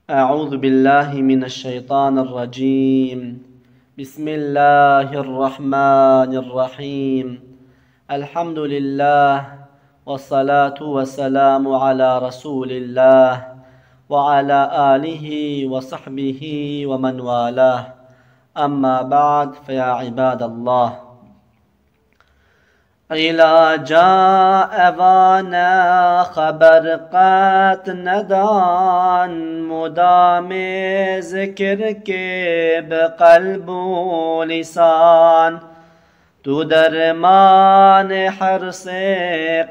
أعوذ بالله من الشيطان الرجيم. بسم الله الرحمن الرحيم. الحمد لله والصلاة والسلام على رسول الله وعلى آله وصحبه ومن والاه. أما بعد، فيا عباد الله، إلى جاء وانا خبر قط ندان مدام ذکر کے بقلب و لسان تو درمان حرص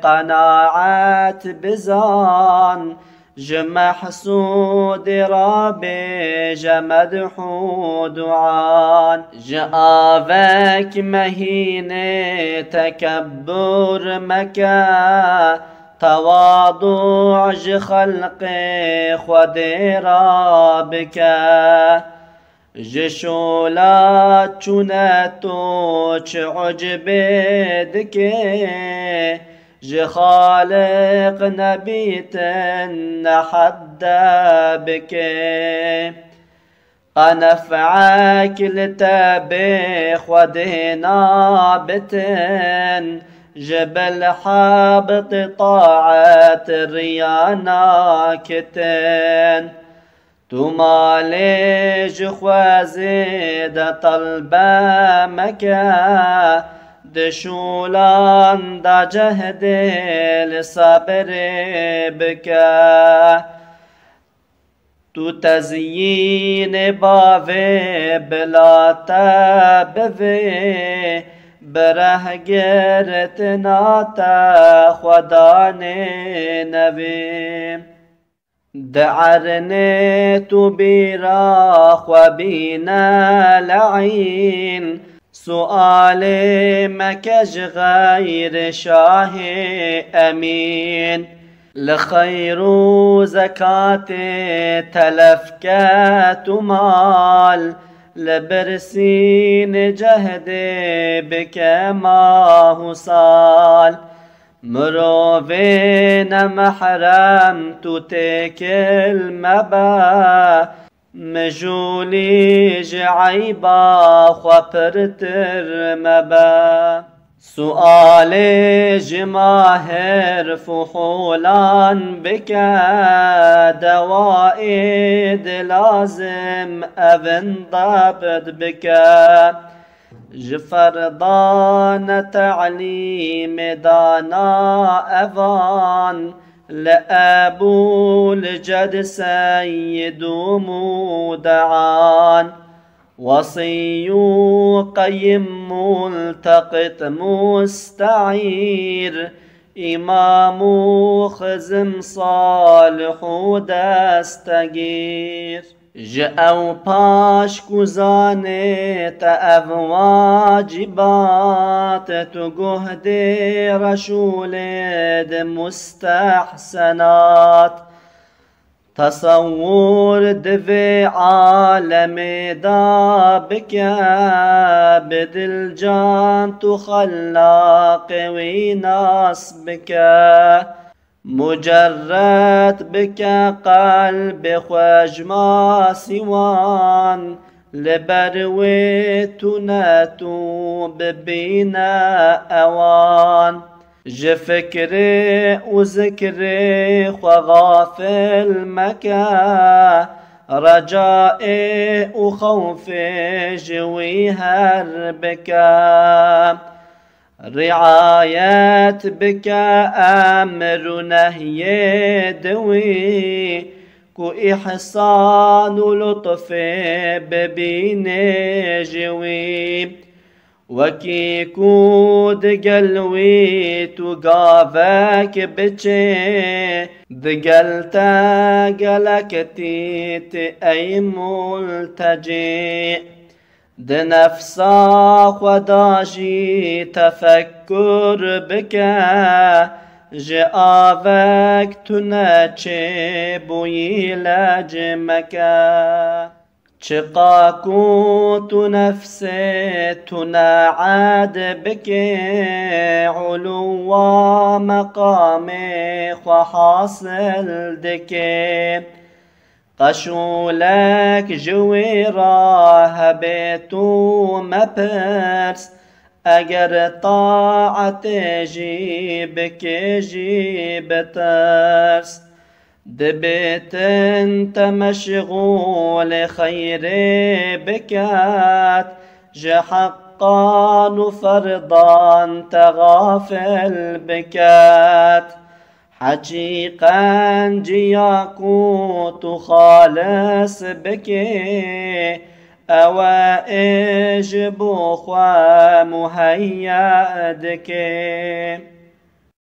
قناعت بزان محسود راب مدحو دعان avec مهين تكبر مكا تواضع خلق خود رابك شولا چونتو چ عجب دكي خالق نبيت حد بك نفعك لتبخ ودهنا بتن جبل حابط طاعة ريانا كتن تمالج خوازيد طلبا مكا دشولان دا جهد لصبر بكا تو تزيين باوي بلا تبوي بره گرتنا تا خدا نبي دعرني تو بيرا خوبينا لعين سؤال مكج غير شاه أمين لخير زكاة تلفكات مال لبرسين جهد بك ما هصال مروفين محرم تتكل مبا مجولي جعيبا خبرتر مبا سؤال جماهر فحولان بك دوائد لازم أبن ضابط بك جفردان تعليم دانا أفان لأبو الجد سيد مودعان وصي قيم ملتقط مستعير إمام خزم صالح دستگیر جاو پاش کوزانه تا واجبات تو جهد رسول مستحسنات تصور دفي عالم دا بك بدل جان تخلاق ويناس بك مجرد بك قلب خجما سوان لبروي تناتو ببينا اوان جفكري وذكري وغافل مكا رجائي وخوفي جوي هربك رعاية بك أمر نهي دوي كو إحسان لطف ببين جوي وكي كود قلوي تقافك بچي دقلتا قلكتيت أي ملتجي دنفسا خداجي تفكر بك جآفك تنچي بوي لجمك شقاكوت نفسي تناعد بك علو مقامي وحاصل دك قشولك جويرا هبيتو مبرس اگر طاعت جيبك جيب ترس دبت انت مشغول خير بكات جحقا وفرضا تغافل بكات حقيقا جياكوت خالص بكي أوائج بخوا مهيأ دكي